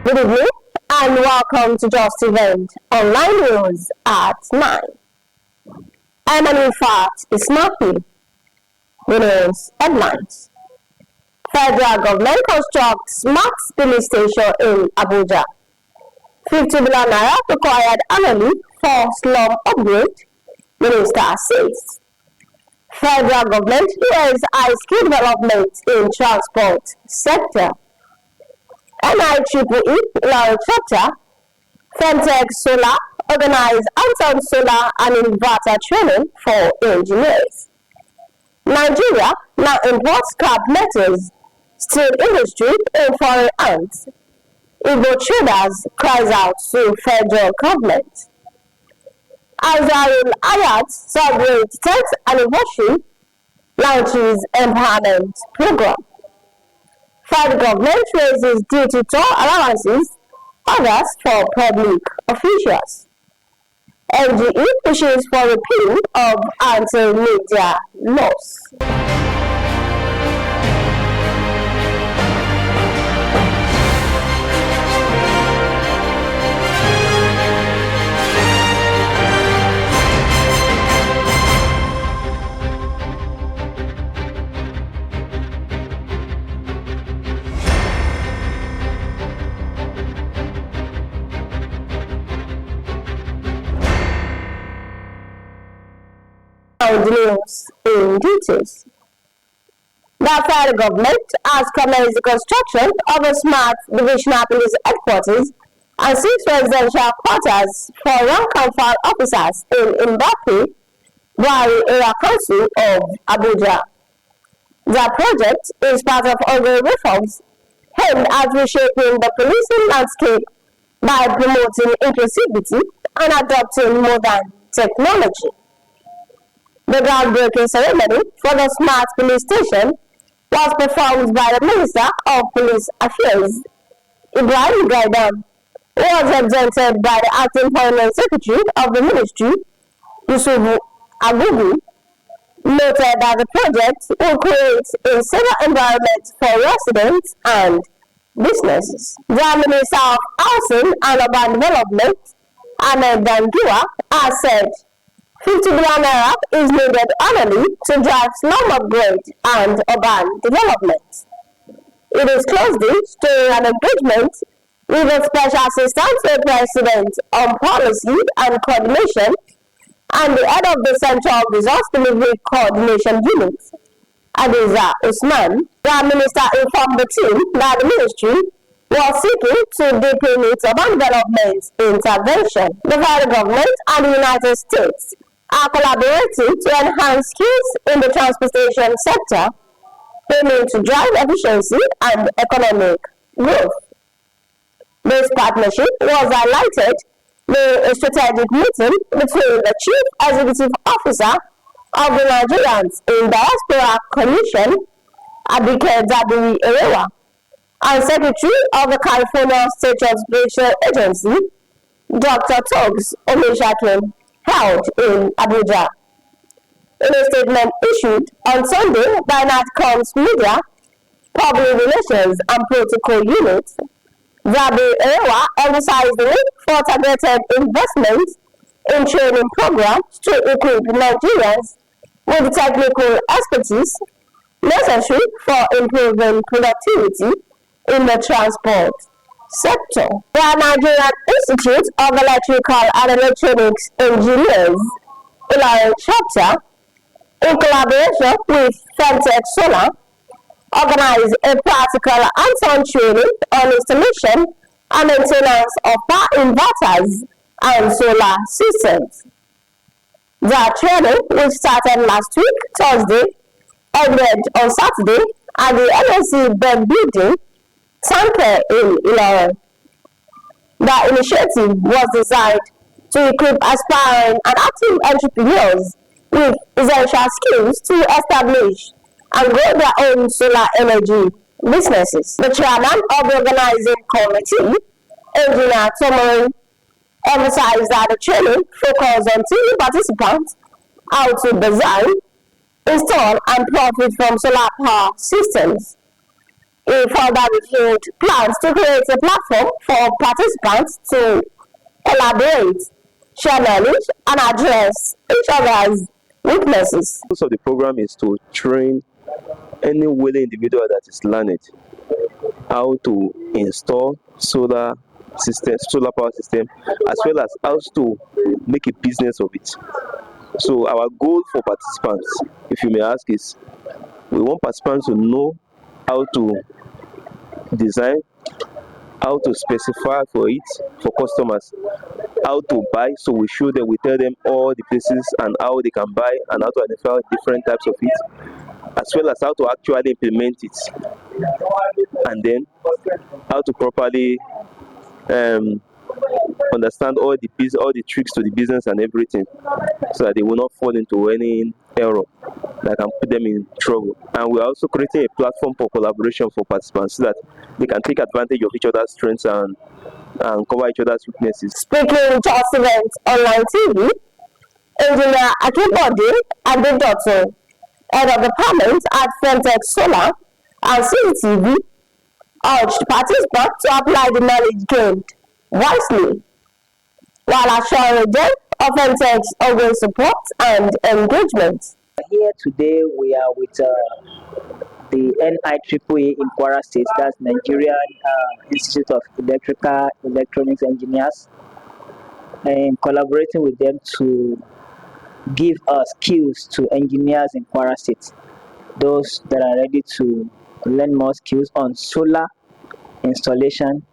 Good evening and welcome to Jeo Tv online news at 9. And in fact, it's nothing. The news headlines. Federal government constructs smart police station in Abuja. 50 billion naira required annually for slum upgrade, minister says. Federal government hears high-skill development in transport sector. NIEEE Lorry chapter, Femtech Solar organize hands-on solar and inverter training for engineers. Nigeria now imports scrap metals, steel industry in foreign hands. Igbo traders cries out to federal government. Azarul Ayat celebrates 10th anniversary, launches empowerment program. Federal government raises duty toll allowances, others for public officials. NGE pushes for repeal of anti-media laws. The news in details. The federal government has commenced the construction of a smart divisional police headquarters and 6 residential quarters for rank and file officers in Mbappe, Buhari Area Council of Abuja. The project is part of ongoing reforms aimed at reshaping the policing landscape by promoting inclusivity and adopting modern technology. The groundbreaking ceremony for the smart police station was performed by the Minister of Police Affairs, Ibrahim Gaidan, who was represented by the Acting Permanent Secretary of the Ministry, Yusuf Agugu, noted that the project will create a safer environment for residents and businesses. The Minister of Housing and Urban Development, Ahmed Dangiwa, has said 50 billion naira is needed annually to drive slum upgrade and urban development. It is closely during an engagement with the Special Assistant to the President on Policy and Coordination and the head of the Central Resource Delivery Coordination Unit, Adiza Usman. The minister informed the team that the ministry was seeking to deepen its urban development intervention. The federal government and the United States are collaborating to enhance skills in the transportation sector, aiming to drive efficiency and economic growth. This partnership was highlighted in a strategic meeting between the Chief Executive Officer of the Nigerians in Diaspora Commission, Abike Dabiri Erewa, and Secretary of the California State Transportation Agency, Dr. Togs Omeshakin, held in Abuja. In a statement issued on Sunday by NatCom's Media, Public Relations and Protocol Unit, Zabi Erewa emphasized the need for targeted investment in training programs to equip Nigerians with technical expertise necessary for improving productivity in the transport sector. The Nigerian Institute of Electrical and Electronics Engineers, Ilorin chapter, in collaboration with Femtech Solar, organized a practical hands-on training on installation and maintenance of power inverters and solar systems. The training, which started last week, Thursday, ended on Saturday at the NSC Bank Building, Sanke in Ilorin. The initiative was designed to equip aspiring and active entrepreneurs with essential skills to establish and grow their own solar energy businesses. The chairman of the organizing committee, Engineer Tomorin, emphasized that the training focused on teaching participants how to design, install, and profit from solar power systems. He further revealed plans to create a platform for participants to collaborate, share knowledge, and address each other's weaknesses. The purpose of the program is to train any willing individual that is learning how to install solar power system, as well as how to make a business of it. So our goal for participants, if you may ask, is we want participants to know how to design, how to specify for it for customers, how to buy. So we show them, we tell them all the places and how they can buy and how to identify different types of it, as well as how to actually implement it, and then how to properly understand all the tricks to the business and everything, so that they will not fall into any error that can put them in trouble. And we're also creating a platform for collaboration for participants so that they can take advantage of each other's strengths and cover each other's weaknesses. Speaking to event online TV, Engineer Akibode Adedoto, head of department at Frontex Solar and CCTV, urged participants to apply the knowledge gained wisely, while assuring them of Frontex's ongoing support and engagement. Here today we are with the NIEEE in Kwara State, that's Nigerian Institute of Electronics Engineers, and collaborating with them to give us skills to engineers in Kwara State, those that are ready to learn more skills on solar installation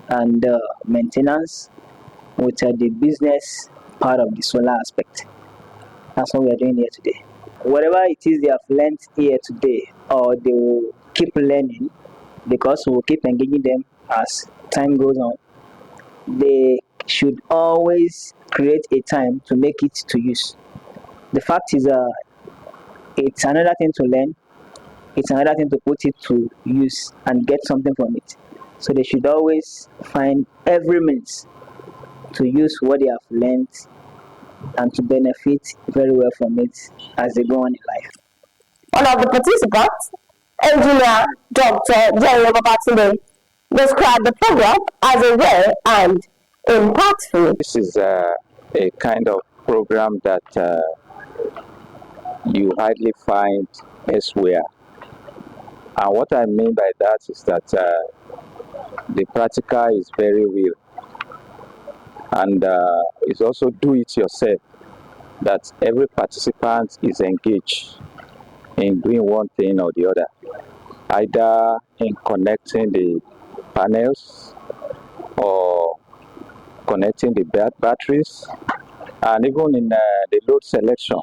and maintenance with the business part of the solar aspect. That's what we are doing here today. Whatever it is they have learned here today, or they will keep learning, because we will keep engaging them as time goes on, they should always create a time to make it to use. The fact is, it's another thing to learn, it's another thing to put it to use and get something from it. So they should always find every means to use what they have learned and to benefit very well from it as they go on in life. One of the participants, Engineer Dr. Jeo described the program as a rare and impactful. This is a kind of program that you hardly find elsewhere. And what I mean by that is that the practical is very real. And it's also do it yourself, that every participant is engaged in doing one thing or the other, either in connecting the panels or connecting the batteries, and even in the load selection.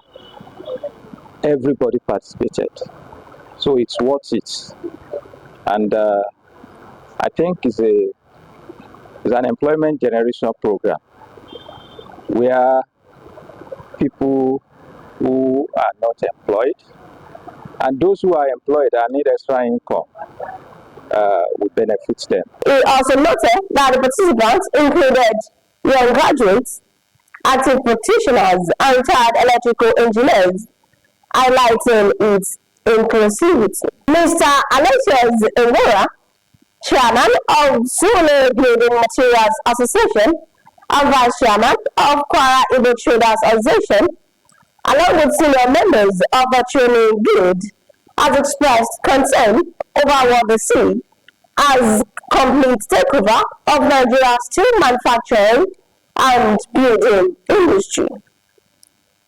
Everybody participated, so it's worth it. And I think it's an employment generation program where people who are not employed and those who are employed and need extra income will benefit them. He also noted that the participants included young graduates, active practitioners, and retired electrical engineers, highlighting its inclusivity. Mr. Aloysius Ngora, Chairman of Solar Building Materials Association and Vice Chairman of Kwara Igbo Traders Association, along with senior members of the training guild, has expressed concern over what they see as complete takeover of Nigeria's steel manufacturing and building industry.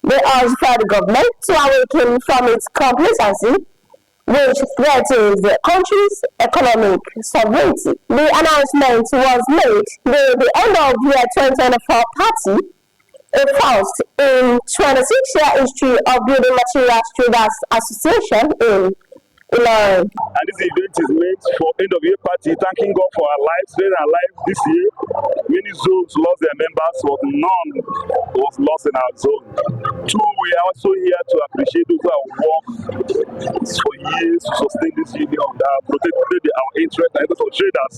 They urge the government to awaken from its complacency, which threatens the country's economic sovereignty. The announcement was made during the end of year 2024 party, a first in 26-year history of Building Materials Traders Association in Ilorin. And this event is meant for end of year party, thanking God for our lives, saving our lives this year. Many zones lost their members, but none was lost in our zone. Two, we are also here to appreciate those who have worked for years to sustain this union, that have protected our interests and interests of traders.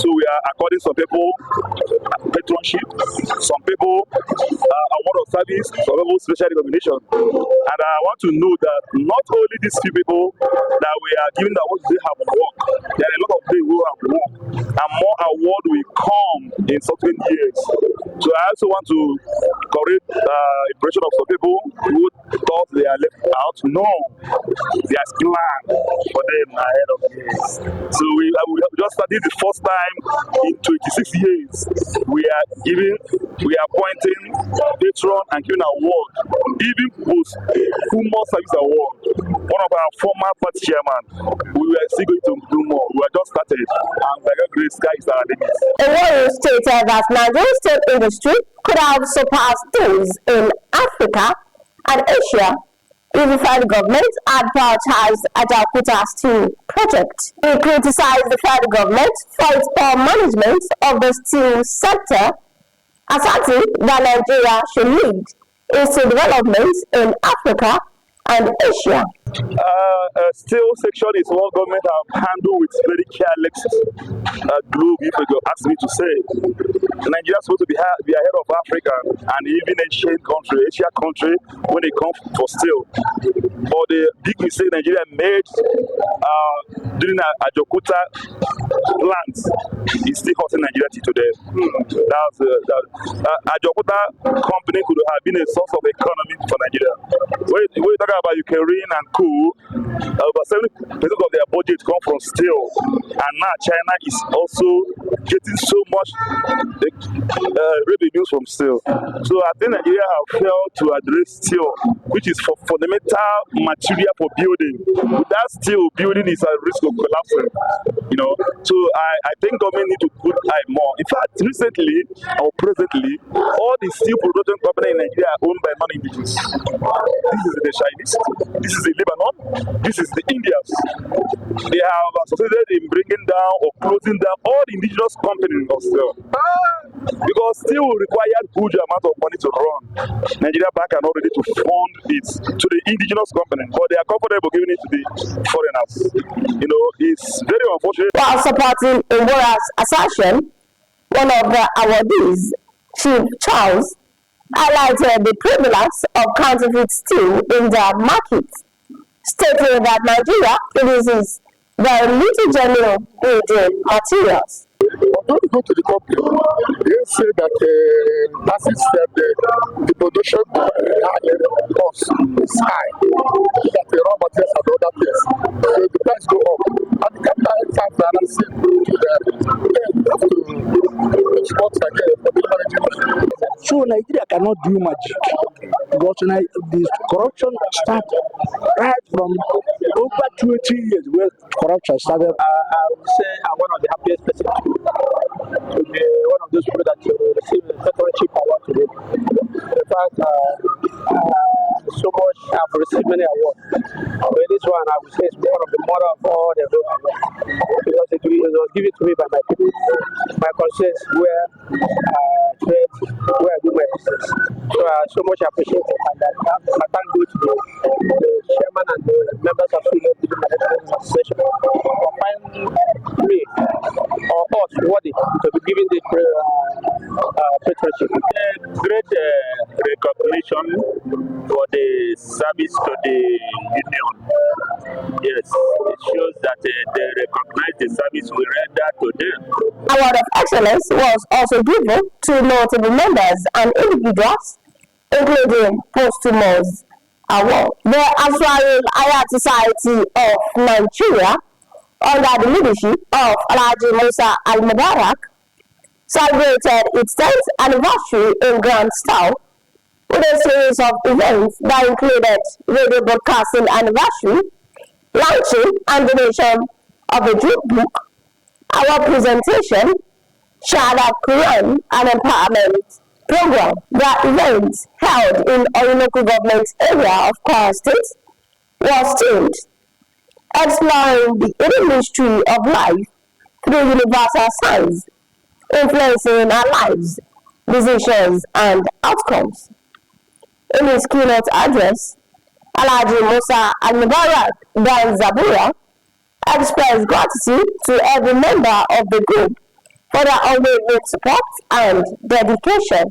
So we are according some people patronship, some people award of service, some people special recognition. And I want to know that not only these few people that we are giving the awards they have work. There are a lot of people who have work, and more award will come in certain years. So I also want to correct impression of some people who thought they are left out. No, there's plan for them ahead of years. So we have just started the first time in 26 years. We are appointing patron and giving award, even post Humor Service Award. One of our former party chairman, we were still going to do more. We were just started, and by God grace, sky is our limit. A warrior stated that Nigerian steel industry could have surpassed those in Africa and Asia if the federal government had prioritized Ajaokuta steel project. He criticized the federal government for its poor management of the steel sector, asserting that Nigeria should lead in steel development in Africa and Asia. Steel section is what government have handled with very careless globe, if you ask me to say. Nigeria is supposed to be ahead of Africa and even Asia country when it comes for steel. But the big mistake Nigeria made during Ajaokuta plant is still hurting Nigeria today. Ajaokuta company could have been a source of economy for Nigeria. When you talk about Ukraine and coal, over 70% of their budget come from steel, and now China is also getting so much revenues from steel. So I think Nigeria have failed to address steel, which is for fundamental material for building. Without steel, building is at risk of collapsing. So I think government need to put eye more. In fact, recently or presently, all the steel production companies in Nigeria are owned by non-indigenous. This is the Chinese, this is the Lebanon, this is the Indians. They have succeeded in bringing down or closing down all the indigenous companies of steel. Because steel required huge amount of money to run. Nigeria Bank are not ready to fund it to the indigenous company, but they are comfortable giving it to the foreigners. It's very unfortunate. While supporting Imbora's assertion, one of the awardees, Chief Charles, highlighted the prevalence of counterfeit steel in the market, stating that Nigeria produces very little genuine building materials. Although we go to the company, they say that assets that the production cost is high, that the raw materials are other place. So the price go up. And the capital have balancing to have to export again for the management. So Nigeria cannot do magic. Because the corruption started right from over 20 years where corruption started. I would say I'm one of the happiest people to be one of those people that receive the Federal Award today. In fact, so much I've received many awards. But this one I would say is one of the mother of all the awards. Because it was given to me by my people, my conscience, where I do my business. So I so much appreciate it, and I thank God to the chairman and the members of the Association for finding me or us worthy to be given the patronship. Great recognition for the service to the union. Yes, it shows that they recognize the service we render to them. Award of Excellence was also given to notable members and individuals, including posthumous award. The Australian Higher Society of Nigeria, under the leadership of Alhaji Musa Al-Mubarak, celebrated its 10th anniversary in grand style with a series of events that included radio broadcasting anniversary, launching and donation of a dream book, our presentation, Shahada Quran and empowerment program. The event held in Orinoco government area of Kwara State was themed exploring the hidden mystery of life through universal science, influencing our lives, decisions, and outcomes. In his keynote address, Alhaji Musa Al-Mubarak Dan Zabura expressed gratitude to every member of the group for their unwavering support and dedication.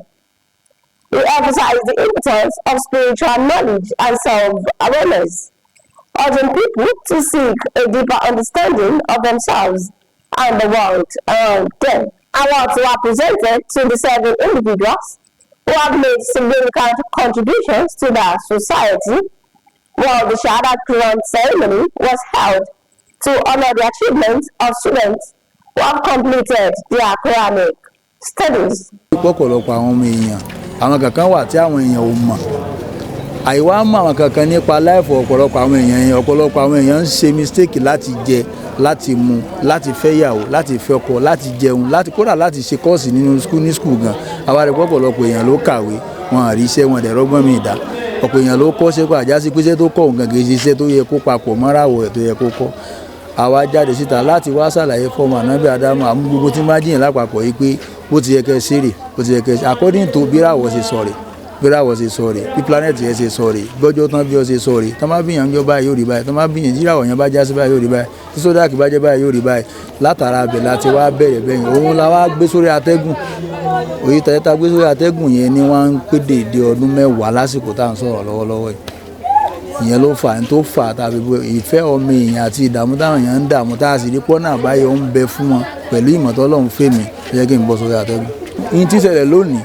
He emphasized the importance of spiritual knowledge and self-awareness urging people to seek a deeper understanding of themselves and the world around them. Awards were presented to the 7 individuals who have made significant contributions to the society, while the Shahada Quran ceremony was held to honor the achievements of students who have completed their Quranic studies. Ọ̀pọ̀lọpọ̀ àwọn ọmọ èèyàn àwọn kankan wà tí àwọn èèyàn ò mọ̀ àìwá mọ̀ àwọn kankan nípa láìfọ̀ ọ̀pọ̀lọpọ̀ àwọn èèyàn yẹn ọ̀pọ̀lọpọ̀ àwọn èèyàn ń ṣe mistake láti jẹ láti mu láti fẹ́yàwó láti fẹ́kọ láti jẹun láti kódà láti ṣe kọ́ọ̀sì nínú ní skul gan àwárí ọ̀pọ̀lọpọ̀ èèyàn ló kàwé wọn àrí iṣẹ́ wọn dẹ̀ rọ́gbọ́n mi ìdá ọ̀pọ̀ èèyàn ló kọ́ ṣe kó àjásí pé iṣẹ́ tó kọ̀ òun gàgé iṣẹ́ tó yẹ kó papọ̀ mọ́ràwọ̀ ẹ̀ tó yẹ kó kọ́ àwa jáde síta láti wá ṣàlàyé fọ́ọ̀mù ànábì Ádámù àmú gbogbo tí má jìyàn lápapọ̀ yìí pé bó ti yẹ kẹ́ ṣeré bó ti yẹ kẹ́ according to bíráwọ̀ ṣe sọ̀rẹ̀ bíráwọ̀ ṣe sọ̀rẹ̀ bí planet yẹn ṣe sọ̀rẹ̀ gbọ́jọ́ tán bí ọ ṣe sọ̀rẹ̀ tán má bíyàn jọ báyìí yóò rí báyìí tán má bíyàn jíráwọ̀ yẹn bá já sí báyìí yóò rí báyìí tí sódàkì bá jẹ́ báyìí yóò rí báyìí látara abẹ̀ láti wá bẹ̀rẹ̀ bẹ́yìn òun la wá gbé sórí atẹ́gùn òye tẹ̀yẹ́ta gbé sórí atẹ́gùn yẹn ni wọ́n ń pé dèdè ọdún mẹ́wàá lásìkò tá à ń sọ̀rọ̀ lọ́wọ́lọ́wọ́ yìí ìyẹn ló fà ní tó fà tàbí ìfẹ́ ọmọ èèyàn àti ìdààmú táwọn èèyàn ń dààmú tá a sì rí pọ́nà àbáyọ ń bẹ fún wọn pẹ̀lú ìmọ̀tọ́ Ọlọ́run fèmí jẹ́ kí n bọ́ sórí àtẹ́gùn. yín tí ṣẹlẹ̀ lónìí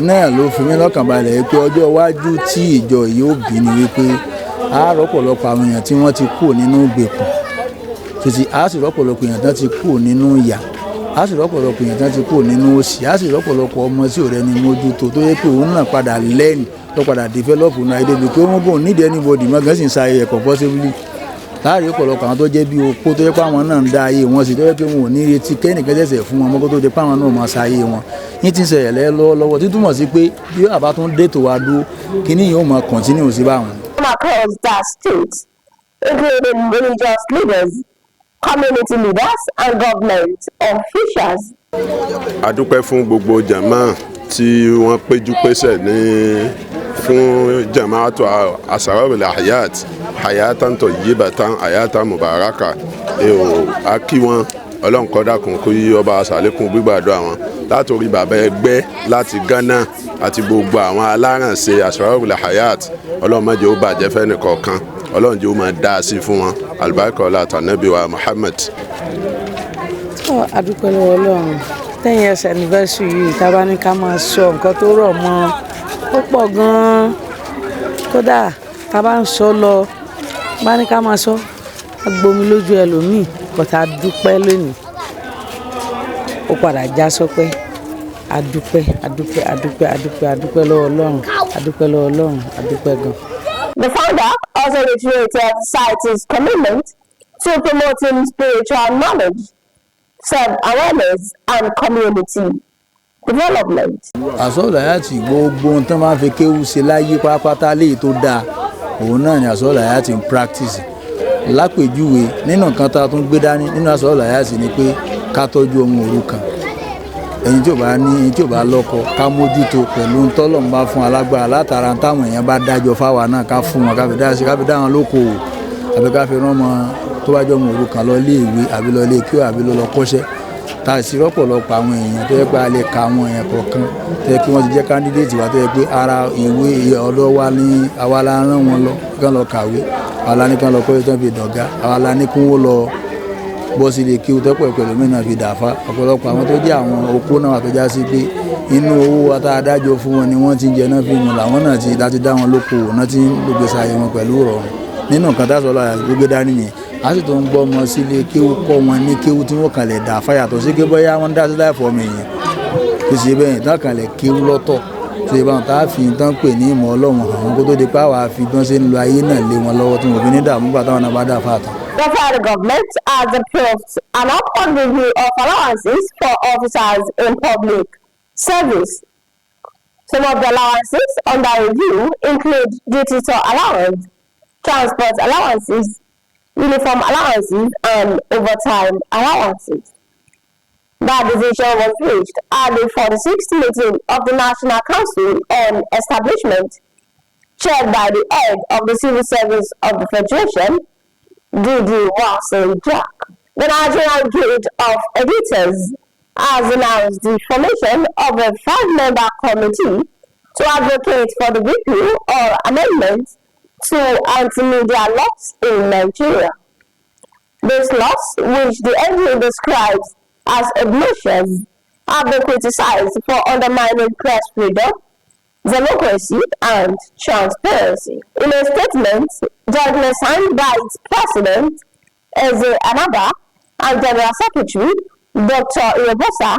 náà ló fi mí lọ́kàn balẹ̀ pé ọjọ́ iwájú tí ìjọ yìí ó bí ni wípé a rọ́pọ̀lọpọ̀ àwọn èèyàn tí wọ́n ti kú nínú ìgbèkùn títí a sì rọ́pọ̀lọpọ̀ èèyàn tán ti kú nínú ìyà a sì rọ́pọ̀lọpọ̀ èèyàn tán ti kú nínú òṣì a sì rọ́pọ̀lọpọ̀ ọmọ tí ò rẹni mójútó tó yẹ pé òun náà padà lẹ́nu tó padà develop náà èdè bíi pé wọ́n bò nídìí anybody mọ́ gẹ́sìn sa ayẹyẹ comfortably láàrin ọ̀pọ̀lọpọ̀ àwọn tó jẹ́ bí opó tó yẹ pé àwọn náà ń dá ayé wọn sì tó yẹ pé wọn ò ní retí kẹ́nìkan ṣẹ̀ṣẹ̀ fún wọn mọ́kó tó di pé àwọn náà máa sa ayé wọn yín ti ń ṣẹlẹ̀ lọ́wọ́lọ́wọ́ tí túmọ̀ sí pé bí àbá tó ń dètò wa dúró kíní yìí ó máa continue sí báwọn. Across the state, including religious leaders, community leaders, and government officials. A dúpẹ́ fún gbogbo jàmáà tí wọ́n péjú pésẹ̀ ní fún jamaatu asararul hayatan tayyibatan hayatan mubaraka a kí wọn Ọlọ́run kó dákun kó yí ọba àṣàlékún gbígbàdúrà wọn látòrí bàbá ẹgbẹ́ láti Ghana àti gbogbo àwọn alárànṣe asararul hayat Ọlọ́run má jẹ́ ó bàjẹ́ fẹ́nìkọ̀ọ̀kan Ọlọ́run jẹ́ ó máa dá sí fún wọn alibarika ọlá tànàbí wa Muhammad. A dúpẹ́ lọ́wọ́ Ọlọ́run 10 years anniversary yìí tá a bá ní ká máa sọ nǹkan tó rọ̀ mọ́ ó pọ̀ gan-an kódà tá a bá ń sọ lọ bá ní ká máa sọ agbomi lójú ẹlòmíì kọ́tà dúpẹ́ lónìí ó padà já sọpẹ́ adúpẹ́ lọ́wọ́ Ọlọ́run adúpẹ́ lọ́wọ́ Ọlọ́run adúpẹ́ gan. The founder also reiterated the society's commitment to promoting spiritual knowledge, self-awareness, and community development. Àsọ̀lá yàtì gbogbo ohun tán máa ń fi kéwú ṣe láyé pátápátá léyìí tó dáa òun náà ni àsọ̀lá yàtì ń practice. Lápèjúwe nínú nǹkan tá a tún gbé dání nínú àsọ̀lá yàtì ni pé ká tọ́jú ọmọ òrukàn ẹni tí ò bá ní ẹni tí ò bá lọ́kọ ká mójútó pẹ̀lú ntọ́lọ́run bá fún alágbára látara táwọn èèyàn bá dájọ́ fáwa náà ká fún wọn ká fi dá wọn lókòwò àbí ká fi rán ọmọ tó bá jọ ọmọ òrukàn lọ ilé ìwé àbí lọ ilé kíó àbí lọ kọ́ṣẹ́ tá a sì rọ́pọ̀lọpọ̀ àwọn èèyàn tó yẹ pé a lè ka àwọn èèyàn kọ̀ọ̀kan tó yẹ kí wọ́n ti jẹ́ kándídéètì wa tó yẹ pé ara ìwé ọ̀dọ́ wa ní àwa la rán wọn lọ kán lọ kàwé àwa la ní kán lọ kọ́ ìtàn fi dọ̀gá àwa la ní kí wọ́n lọ bọ́ sí ilé kí o tọ́pọ̀ pẹ̀lú mìíràn fi dàfá ọ̀pọ̀lọpọ̀ àwọn tó jẹ́ àwọn opó náà wà tó já sí pé inú owó wa tá a dájọ́ fún wọn ni wọ́n ti ń jẹ náà fi mú làwọn náà ti láti dá wọn lókòwò náà ti ń gbèsè àyè wọn pẹ̀lú rọrùn nínú nǹkan tá a sọ lọ́la gbogbo dání yẹn a sì tó ń gbọ́ ọmọ sílé kéwú kọ́ wọn ní kéwú tí wọ́n kàn lè dàfá yàtọ̀ sí ké bóyá wọ́n dá sí láìfọ́ ọmọ èèyàn kì í ṣe bẹ́ẹ̀ tán kàn lè kéwú lọ́tọ̀ ṣe báwọn tá a fi tán pè ní ìmọ̀ Ọlọ́run àwọn kó tó di pé àwa fi gbọ́n ṣe ń lo ayé náà lé wọn lọ́wọ́ tí wọ́n fi ní dààmú gbà táwọn náà bá dà fáàtàn. The federal government has approved an upward review of allowances for officers in public service. Some of the allowances under review include duty to allowance, transport allowances, uniform allowances, and overtime allowances. That decision was reached at the 46th meeting of the National Council on Establishment, chaired by the head of the Civil Service of the Federation, D.D. Watson Jack. The Nigerian Guild of Editors has announced the formation of a 5-member committee to advocate for the repeal or amendment to anti-media laws in Nigeria. These laws, which the NGO describes as obnoxious, have been criticized for undermining press freedom, democracy, and transparency. In a statement jointly signed by its president, Eze Anaba, and General Secretary, Dr. Iyobosa,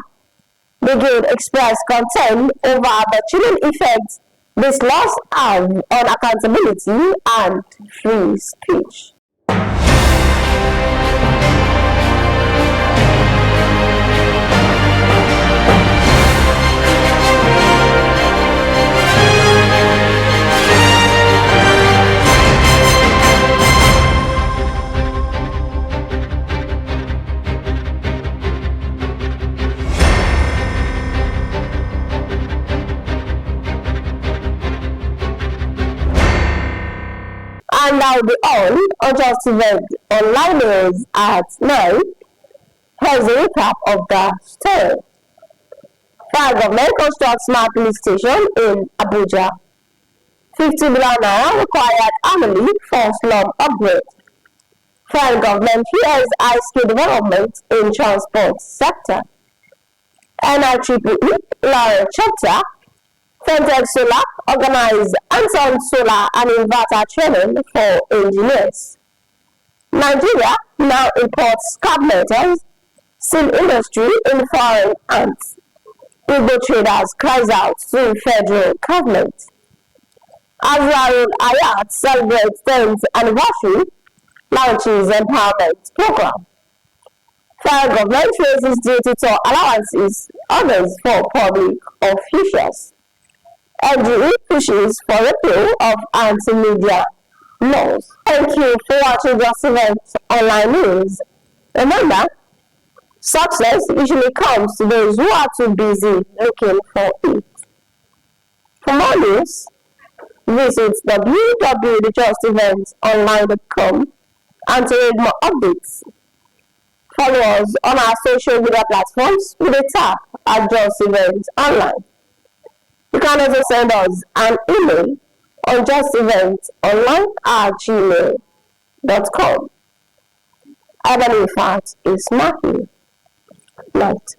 the guild expressed concern over the chilling effects these laws have on accountability and free speech. And now the unjust event online news at 9. Here's a recap of the story. Federal government constructs smart police station in Abuja. 50 billion naira required annually for slum upgrade. Federal government hears high-skill development in transport sector. NIEEE Laurel chapter Fentech Solar organized hands-on solar and inverter training for engineers. Nigeria now imports scrap metals, steel industry in foreign hands. Igbo traders cries out to federal government. Azrael Ayat celebrates 10th anniversary, launches empowerment program. Federal government raises duty to allowances, others for public officials. NGE pushes for repeal of anti-media laws. Thank you for watching Just Event Online News. Remember, success usually comes to those who are too busy looking for it. For more news, visit www.justeventsonline.com and to read more updates. Follow us on our social media platforms with a tap at Just Events Online. You can also send us an email on justeventsonline@gmail.com. Evan, in fact, is Matthew. Night.